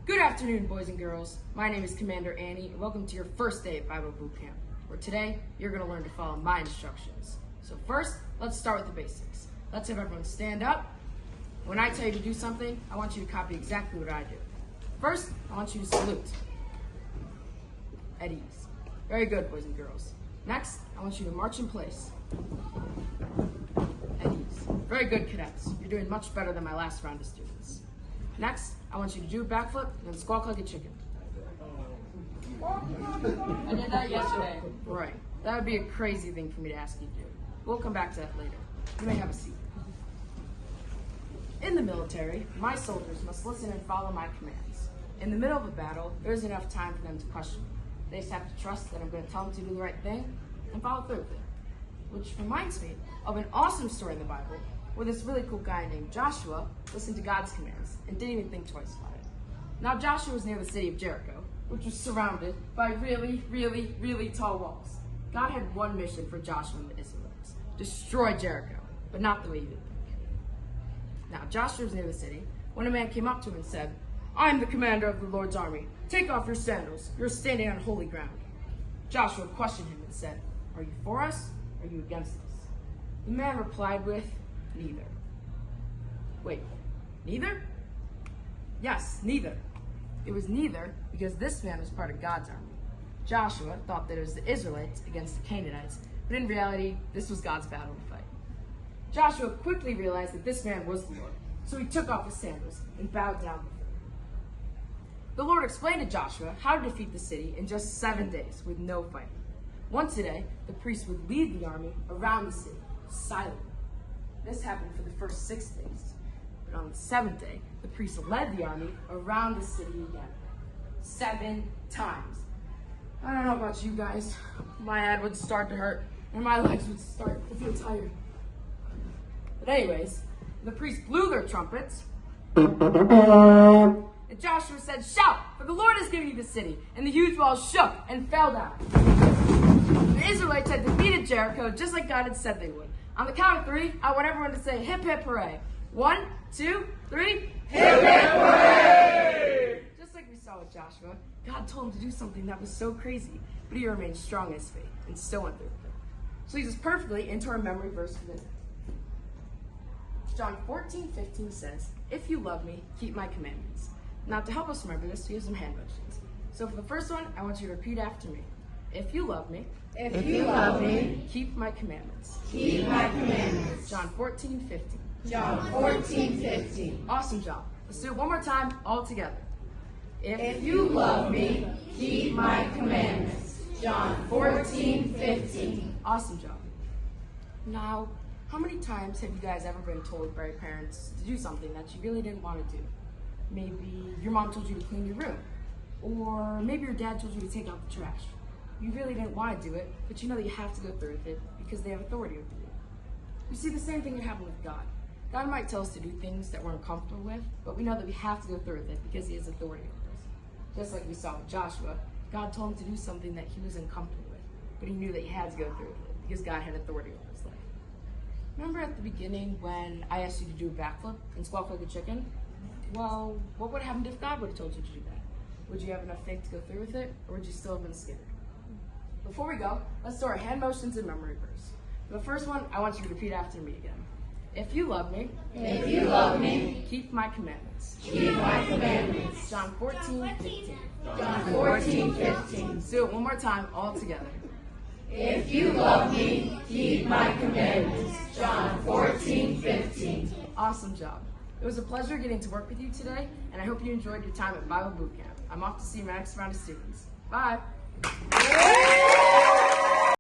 Good afternoon, boys and girls. My name is Commander Annie, and welcome to your first day at Bible Boot Camp, where today you're going to learn to follow my instructions. So first, let's start with the basics. Let's have everyone stand up. When I tell you to do something, I want you to copy exactly what I do. First, I want you to salute. At ease. Very good, boys and girls. Next, I want you to march in place. At ease. Very good, cadets. You're doing much better than my last round of students. Next, I want you to do a backflip and then squawk like a chicken. I did that yesterday. Right. That would be a crazy thing for me to ask you to do. We'll come back to that later. You may have a seat. In the military, my soldiers must listen and follow my commands. In the middle of a battle, there isn't enough time for them to question me. They just have to trust that I'm going to tell them to do the right thing and follow through with it. Which reminds me of an awesome story in the Bible where this really cool guy named Joshua listened to God's commands and didn't even think twice about it. Now Joshua was near the city of Jericho, which was surrounded by really tall walls. God had one mission for Joshua and the Israelites: destroy Jericho, but not the way you would think. Now Joshua was near the city when a man came up to him and said, "I am the commander of the Lord's army. Take off your sandals. You're standing on holy ground." Joshua questioned him and said, "Are you for us? Or are you against us?" The man replied with, "Neither." Wait, neither? Yes, neither. It was neither because this man was part of God's army. Joshua thought that it was the Israelites against the Canaanites, but in reality, this was God's battle to fight. Joshua quickly realized that this man was the Lord, so he took off his sandals and bowed down before him. The Lord explained to Joshua how to defeat the city in just 7 days with no fighting. Once a day, the priest would lead the army around the city, silently. This happened for the first 6 days. But on the 7th day, the priest led the army around the city again. 7 times. I don't know about you guys. My head would start to hurt, and my legs would start to feel tired. But anyways, the priests blew their trumpets, and Joshua said, "Shout, for the Lord has given you the city." And the huge walls shook and fell down. The Israelites had defeated Jericho just like God had said they would. On the count of 3, I want everyone to say hip hip hooray. 1, 2, 3. Hip hip hooray! Just like we saw with Joshua, God told him to do something that was so crazy, but he remained strong in his faith and still went through with it. So leads us perfectly into our memory verse for the day. John 14:15 says, "If you love me, keep my commandments." Now to help us remember this, we have some hand motions. So for the first one, I want you to repeat after me. If you love me, If you love me, keep my commandments. keep my commandments. John 14:15. John 14:15. Awesome job. Let's do it one more time, all together. If you love me, keep my commandments. John 14:15. Awesome job. Now, how many times have you guys ever been told by your parents to do something that you really didn't want to do? Maybe your mom told you to clean your room, or maybe your dad told you to take out the trash. You really didn't want to do it, but you know that you have to go through with it because they have authority over you. You see, the same thing can happen with God. God might tell us to do things that we're uncomfortable with, but we know that we have to go through with it because he has authority over us. Just like we saw with Joshua, God told him to do something that he was uncomfortable with, but he knew that he had to go through with it because God had authority over his life. Remember at the beginning when I asked you to do a backflip and squawk like a chicken? Well, what would have happened if God would have told you to do that? Would you have enough faith to go through with it, or would you still have been scared? Before we go, let's do our hand motions and memory verse. For the first one, I want you to repeat after me again. If you love me, If you love me, keep my commandments. keep my commandments. John 14:15. John 14:15. Let's do it one more time, all together. If you love me, keep my commandments. John 14:15. Awesome job. It was a pleasure getting to work with you today, and I hope you enjoyed your time at Bible Boot Camp. I'm off to see my next round of students. Bye.